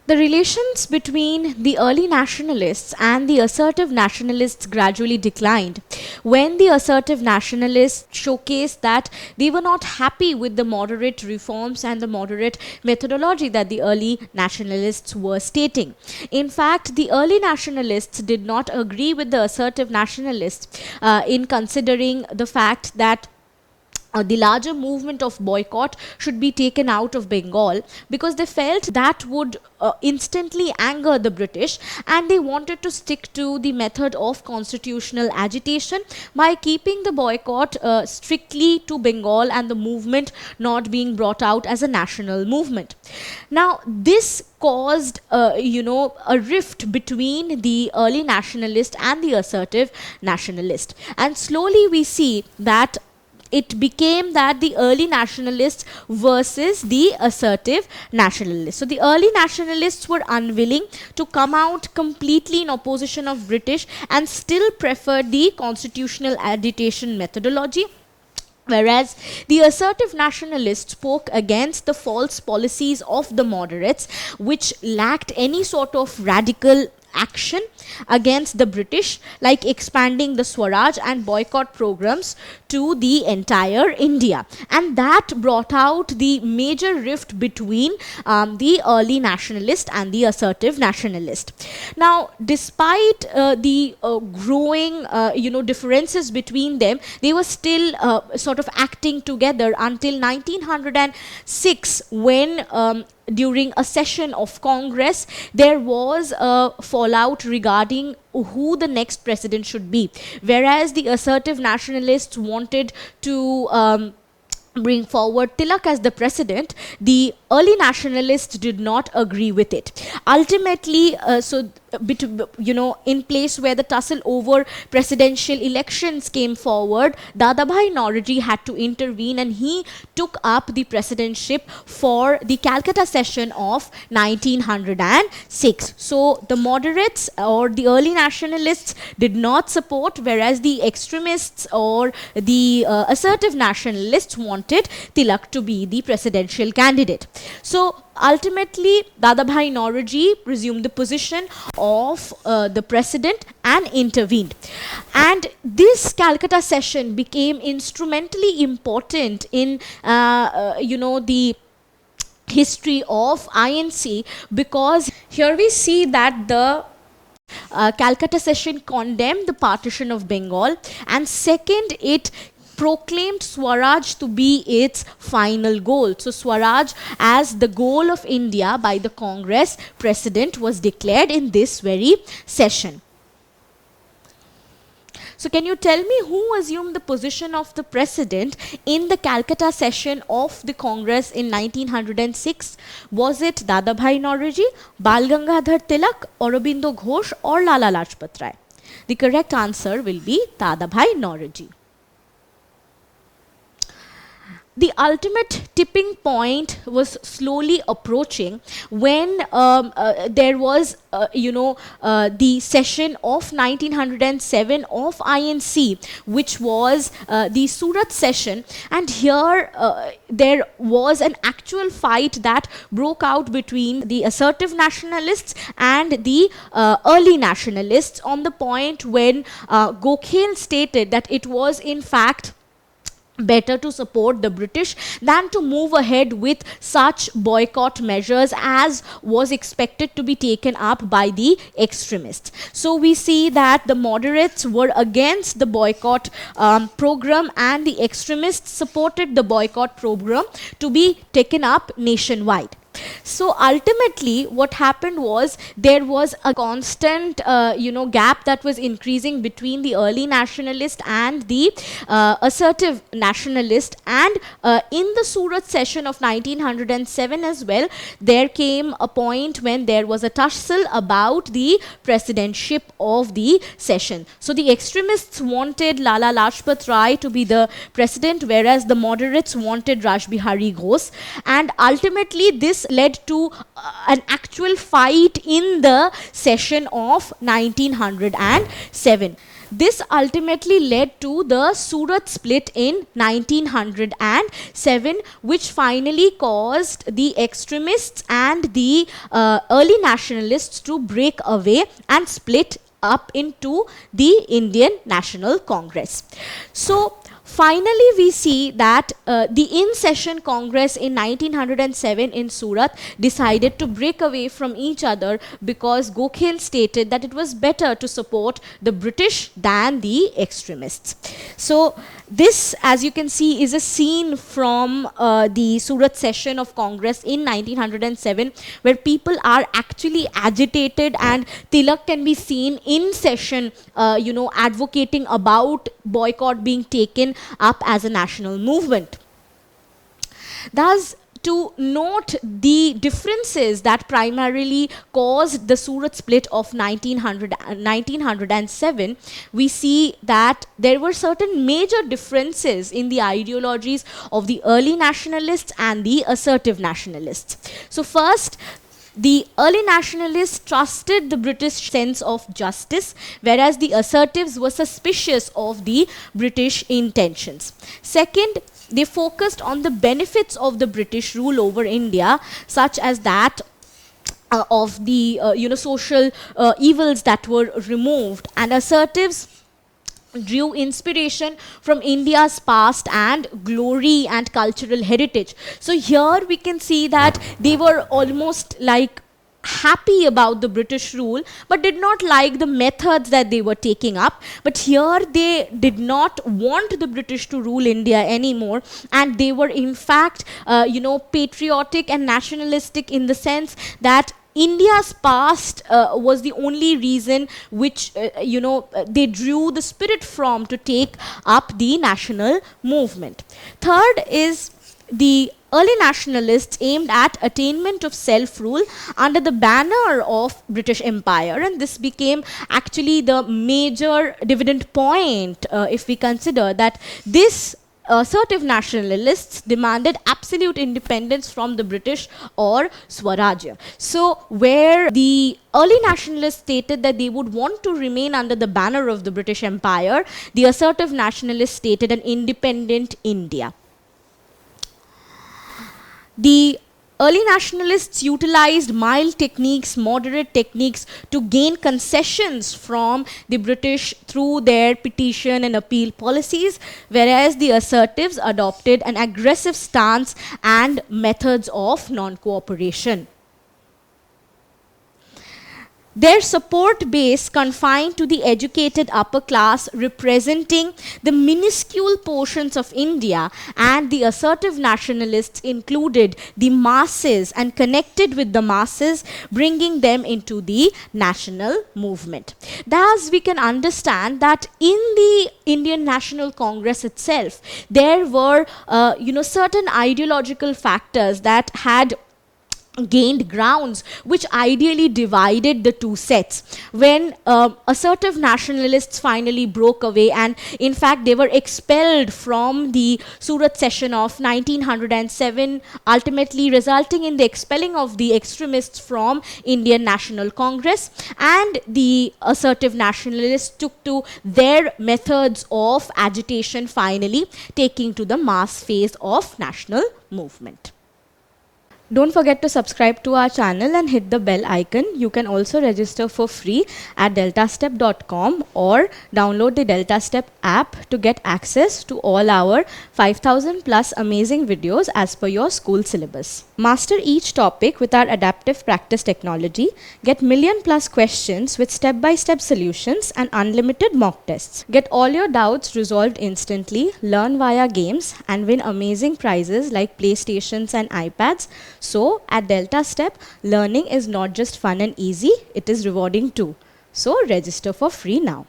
The relations between the early nationalists and the assertive nationalists gradually declined when the assertive nationalists showcased that they were not happy with the moderate reforms and the moderate methodology that the early nationalists were stating. In fact, the early nationalists did not agree with the assertive nationalists in considering the fact that the larger movement of boycott should be taken out of Bengal, because they felt that would instantly anger the British, and they wanted to stick to the method of constitutional agitation by keeping the boycott strictly to Bengal and the movement not being brought out as a national movement. Now, this caused a rift between the early nationalist and the assertive nationalist, and slowly we see that it became that the early nationalists versus the assertive nationalists. So the early nationalists were unwilling to come out completely in opposition of British and still preferred the constitutional agitation methodology, whereas the assertive nationalists spoke against the false policies of the moderates, which lacked any sort of radical action against the British, like expanding the Swaraj and boycott programs to the entire India. And that brought out the major rift between the early nationalist and the assertive nationalist. Now, despite the growing differences between them, they were still sort of acting together until 1906, when during a session of Congress, there was a fallout regarding who the next president should be. Whereas the assertive nationalists wanted to bring forward Tilak as the president, the early nationalists did not agree with it. Ultimately, in place where the tussle over presidential elections came forward, Dadabhai Naoroji had to intervene, and he took up the presidentship for the Calcutta session of 1906. So the moderates or the early nationalists did not support, whereas the extremists or the assertive nationalists wanted Tilak to be the presidential candidate. So ultimately, Dadabhai Naoroji resumed the position of the president and intervened. And this Calcutta session became instrumentally important in the history of INC, because here we see that the Calcutta session condemned the partition of Bengal, and second, it proclaimed Swaraj to be its final goal. So Swaraj as the goal of India by the Congress president was declared in this very session. So can you tell me who assumed the position of the president in the Calcutta session of the Congress in 1906? Was it Dadabhai Naoroji, Bal Gangadhar Tilak, Aurobindo Ghosh, or Lala Lajpat Rai? The correct answer will be Dadabhai Naoroji. The ultimate tipping point was slowly approaching when there was, the session of 1907 of INC, which was the Surat session. And here there was an actual fight that broke out between the assertive nationalists and the early nationalists, on the point when Gokhale stated that it was in fact better to support the British than to move ahead with such boycott measures as was expected to be taken up by the extremists. So we see that the moderates were against the boycott program, and the extremists supported the boycott program to be taken up nationwide. So ultimately what happened was there was a constant gap that was increasing between the early nationalist and the assertive nationalist, and in the Surat session of 1907 as well, there came a point when there was a tussle about the presidentship of the session. So the extremists wanted Lala Lajpat Rai to be the president, whereas the moderates wanted Raj Bihari Ghosh, and ultimately this led to an actual fight in the session of 1907. This ultimately led to the Surat Split in 1907, which finally caused the extremists and the early nationalists to break away and split up into the Indian National Congress. So finally, we see that the in-session Congress in 1907 in Surat decided to break away from each other because Gokhale stated that it was better to support the British than the extremists. So this, as you can see, is a scene from the Surat session of Congress in 1907, where people are actually agitated, and Tilak can be seen in session, advocating about boycott being taken up as a national movement. Thus, to note the differences that primarily caused the Surat split of 1907, we see that there were certain major differences in the ideologies of the early nationalists and the assertive nationalists. So first, the early nationalists trusted the British sense of justice, whereas the assertives were suspicious of the British intentions. Second, they focused on the benefits of the British rule over India, such as that of the social evils that were removed, and assertives drew inspiration from India's past and glory and cultural heritage. So here we can see that they were almost like happy about the British rule, but did not like the methods that they were taking up. But here they did not want the British to rule India anymore, and they were in fact patriotic and nationalistic in the sense that India's past was the only reason which they drew the spirit from to take up the national movement. Third is the early nationalists aimed at attainment of self-rule under the banner of British Empire, and this became actually the major dividend point if we consider that this assertive nationalists demanded absolute independence from the British or Swarajya. So where the early nationalists stated that they would want to remain under the banner of the British Empire, the assertive nationalists stated an independent India. The early nationalists utilized mild techniques, moderate techniques to gain concessions from the British through their petition and appeal policies, whereas the assertives adopted an aggressive stance and methods of non-cooperation. Their support base confined to the educated upper class, representing the minuscule portions of India, and the assertive nationalists included the masses and connected with the masses, bringing them into the national movement. Thus, we can understand that in the Indian National Congress itself, there were certain ideological factors that had gained grounds which ideally divided the two sets. When assertive nationalists finally broke away, and in fact they were expelled from the Surat session of 1907, ultimately resulting in the expelling of the extremists from Indian National Congress, and the assertive nationalists took to their methods of agitation, finally taking to the mass phase of national movement. Don't forget to subscribe to our channel and hit the bell icon. You can also register for free at DeltaStep.com or download the DeltaStep app to get access to all our 5,000 plus amazing videos as per your school syllabus. Master each topic with our adaptive practice technology. Get million plus questions with step-by-step solutions and unlimited mock tests. Get all your doubts resolved instantly, learn via games, and win amazing prizes like PlayStations and iPads. So at DeltaStep, learning is not just fun and easy, it is rewarding too. So register for free now.